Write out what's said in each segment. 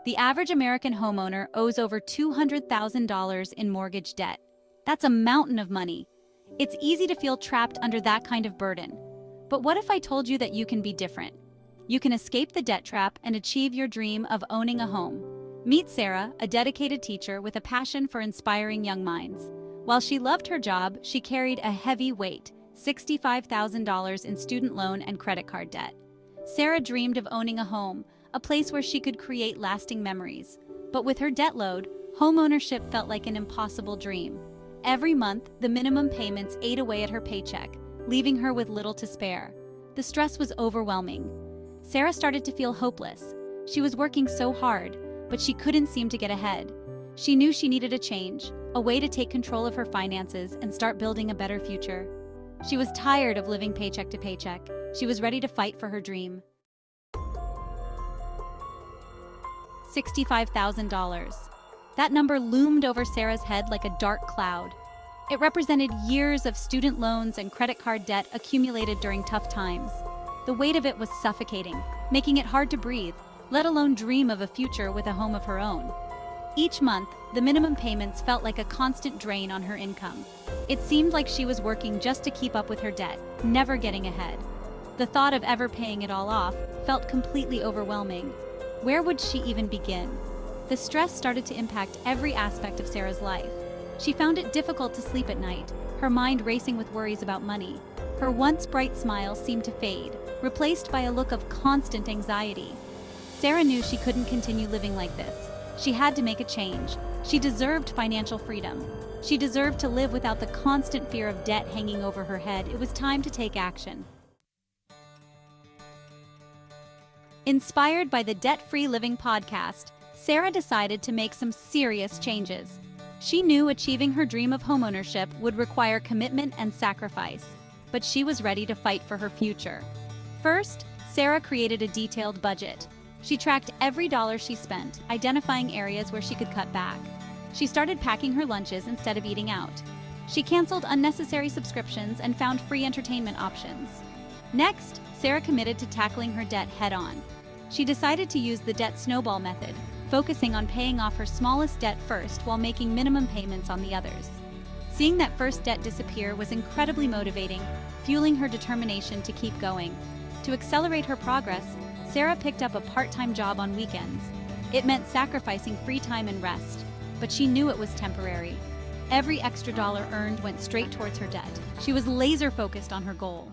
The average American homeowner owes over $200,000 in mortgage debt. That's a mountain of money. It's easy to feel trapped under that kind of burden. But what if I told you that you can be different? You can escape the debt trap and achieve your dream of owning a home. Meet Sarah, a dedicated teacher with a passion for inspiring young minds. While she loved her job, she carried a heavy weight, $65,000 in student loan and credit card debt. Sarah dreamed of owning a home, a place where she could create lasting memories. But with her debt load, homeownership felt like an impossible dream. Every month, the minimum payments ate away at her paycheck, leaving her with little to spare. The stress was overwhelming. Sarah started to feel hopeless. She was working so hard, but she couldn't seem to get ahead. She knew she needed a change, a way to take control of her finances and start building a better future. She was tired of living paycheck to paycheck. She was ready to fight for her dream. $65,000. That number loomed over Sarah's head like a dark cloud. It represented years of student loans and credit card debt accumulated during tough times. The weight of it was suffocating, making it hard to breathe, let alone dream of a future with a home of her own. Each month, the minimum payments felt like a constant drain on her income. It seemed like she was working just to keep up with her debt, never getting ahead. The thought of ever paying it all off felt completely overwhelming. Where would she even begin? The stress started to impact every aspect of Sarah's life. She found it difficult to sleep at night, her mind racing with worries about money. Her once bright smile seemed to fade, replaced by a look of constant anxiety. Sarah knew she couldn't continue living like this. She had to make a change. She deserved financial freedom. She deserved to live without the constant fear of debt hanging over her head. It was time to take action. Inspired by the Debt-Free Living podcast, Sarah decided to make some serious changes. She knew achieving her dream of homeownership would require commitment and sacrifice, but she was ready to fight for her future. First, Sarah created a detailed budget. She tracked every dollar she spent, identifying areas where she could cut back. She started packing her lunches instead of eating out. She canceled unnecessary subscriptions and found free entertainment options. Next, Sarah committed to tackling her debt head-on. She decided to use the debt snowball method, focusing on paying off her smallest debt first while making minimum payments on the others. Seeing that first debt disappear was incredibly motivating, fueling her determination to keep going. To accelerate her progress, Sarah picked up a part-time job on weekends. It meant sacrificing free time and rest, but she knew it was temporary. Every extra dollar earned went straight towards her debt. She was laser-focused on her goal.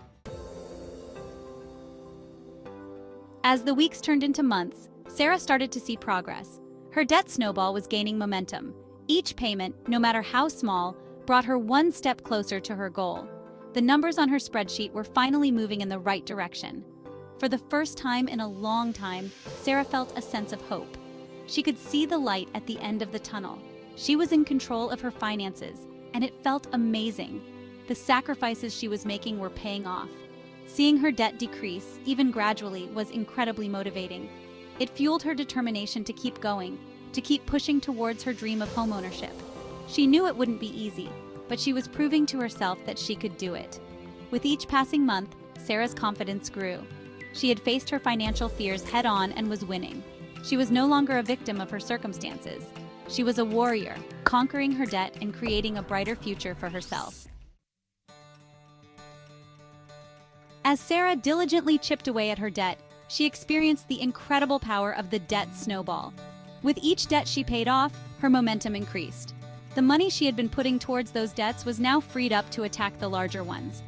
As the weeks turned into months, Sarah started to see progress. Her debt snowball was gaining momentum. Each payment, no matter how small, brought her one step closer to her goal. The numbers on her spreadsheet were finally moving in the right direction. For the first time in a long time, Sarah felt a sense of hope. She could see the light at the end of the tunnel. She was in control of her finances, and it felt amazing. The sacrifices she was making were paying off. Seeing her debt decrease, even gradually, was incredibly motivating. It fueled her determination to keep going, to keep pushing towards her dream of homeownership. She knew it wouldn't be easy, but she was proving to herself that she could do it. With each passing month, Sarah's confidence grew. She had faced her financial fears head-on and was winning. She was no longer a victim of her circumstances. She was a warrior, conquering her debt and creating a brighter future for herself. As Sarah diligently chipped away at her debt, she experienced the incredible power of the debt snowball. With each debt she paid off, her momentum increased. The money she had been putting towards those debts was now freed up to attack the larger ones.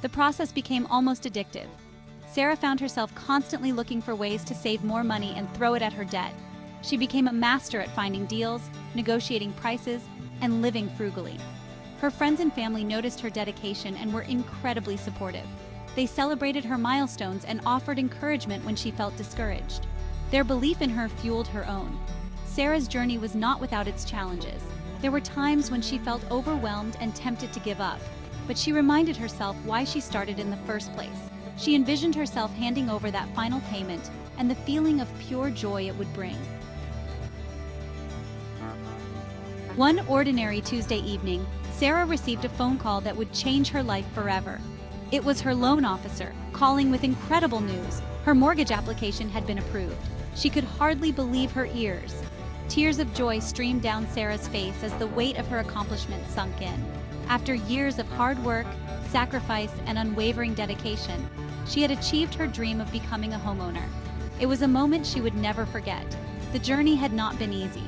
The process became almost addictive. Sarah found herself constantly looking for ways to save more money and throw it at her debt. She became a master at finding deals, negotiating prices, and living frugally. Her friends and family noticed her dedication and were incredibly supportive. They celebrated her milestones and offered encouragement when she felt discouraged. Their belief in her fueled her own. Sarah's journey was not without its challenges. There were times when she felt overwhelmed and tempted to give up, but she reminded herself why she started in the first place. She envisioned herself handing over that final payment and the feeling of pure joy it would bring. One ordinary Tuesday evening, Sarah received a phone call that would change her life forever. It was her loan officer, calling with incredible news. Her mortgage application had been approved. She could hardly believe her ears. Tears of joy streamed down Sarah's face as the weight of her accomplishment sunk in. After years of hard work, sacrifice, and unwavering dedication, she had achieved her dream of becoming a homeowner. It was a moment she would never forget. The journey had not been easy.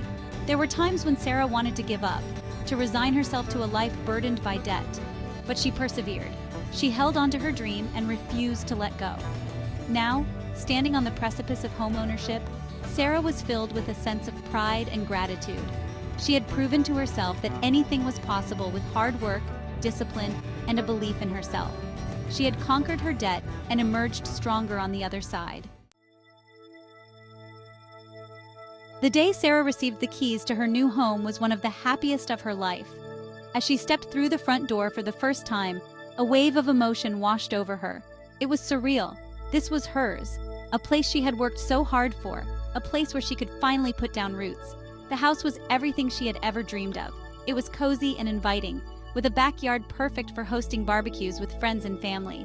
There were times when Sarah wanted to give up, to resign herself to a life burdened by debt. But she persevered. She held on to her dream and refused to let go. Now, standing on the precipice of homeownership, Sarah was filled with a sense of pride and gratitude. She had proven to herself that anything was possible with hard work, discipline, and a belief in herself. She had conquered her debt and emerged stronger on the other side. The day Sarah received the keys to her new home was one of the happiest of her life. As she stepped through the front door for the first time, a wave of emotion washed over her. It was surreal. This was hers, a place she had worked so hard for, a place where she could finally put down roots. The house was everything she had ever dreamed of. It was cozy and inviting, with a backyard perfect for hosting barbecues with friends and family.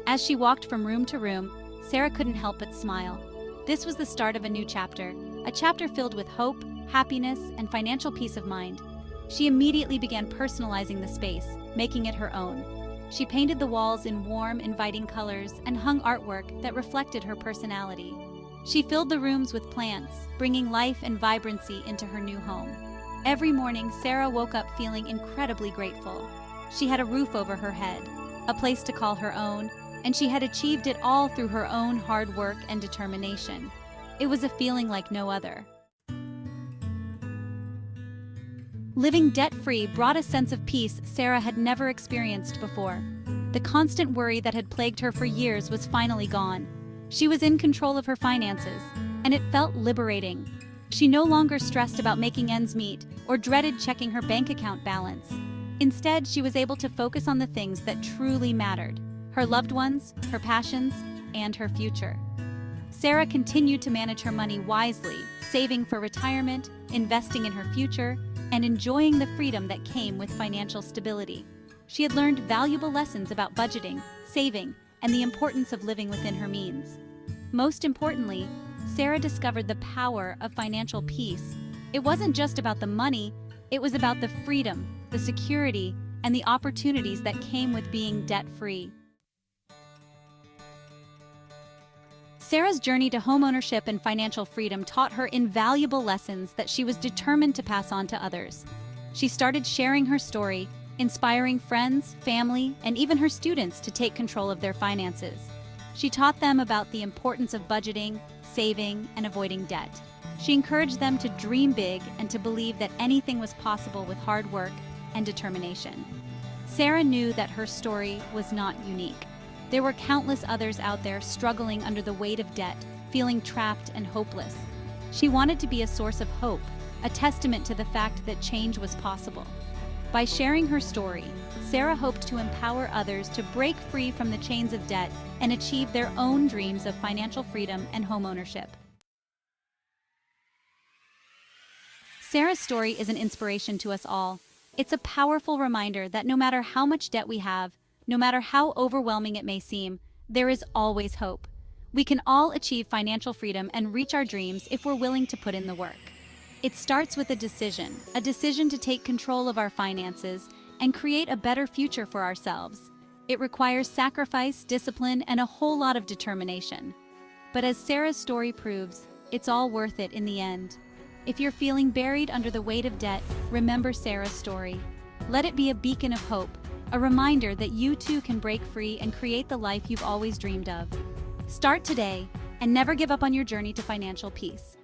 As she walked from room to room, Sarah couldn't help but smile. This was the start of a new chapter, a chapter filled with hope, happiness, and financial peace of mind. She immediately began personalizing the space, making it her own. She painted the walls in warm, inviting colors and hung artwork that reflected her personality. She filled the rooms with plants, bringing life and vibrancy into her new home. Every morning, Sarah woke up feeling incredibly grateful. She had a roof over her head, a place to call her own, and she had achieved it all through her own hard work and determination. It was a feeling like no other. Living debt-free brought a sense of peace Sarah had never experienced before. The constant worry that had plagued her for years was finally gone. She was in control of her finances, and it felt liberating. She no longer stressed about making ends meet or dreaded checking her bank account balance. Instead, she was able to focus on the things that truly mattered: her loved ones, her passions, and her future. Sarah continued to manage her money wisely, saving for retirement, investing in her future, and enjoying the freedom that came with financial stability. She had learned valuable lessons about budgeting, saving, and the importance of living within her means. Most importantly, Sarah discovered the power of financial peace. It wasn't just about the money, it was about the freedom, the security, and the opportunities that came with being debt-free. Sarah's journey to homeownership and financial freedom taught her invaluable lessons that she was determined to pass on to others. She started sharing her story, inspiring friends, family, and even her students to take control of their finances. She taught them about the importance of budgeting, saving, and avoiding debt. She encouraged them to dream big and to believe that anything was possible with hard work and determination. Sarah knew that her story was not unique. There were countless others out there struggling under the weight of debt, feeling trapped and hopeless. She wanted to be a source of hope, a testament to the fact that change was possible. By sharing her story, Sarah hoped to empower others to break free from the chains of debt and achieve their own dreams of financial freedom and homeownership. Sarah's story is an inspiration to us all. It's a powerful reminder that no matter how much debt we have, no matter how overwhelming it may seem, there is always hope. We can all achieve financial freedom and reach our dreams if we're willing to put in the work. It starts with a decision to take control of our finances and create a better future for ourselves. It requires sacrifice, discipline, and a whole lot of determination. But as Sarah's story proves, it's all worth it in the end. If you're feeling buried under the weight of debt, remember Sarah's story. Let it be a beacon of hope, a reminder that you too can break free and create the life you've always dreamed of. Start today and never give up on your journey to financial peace.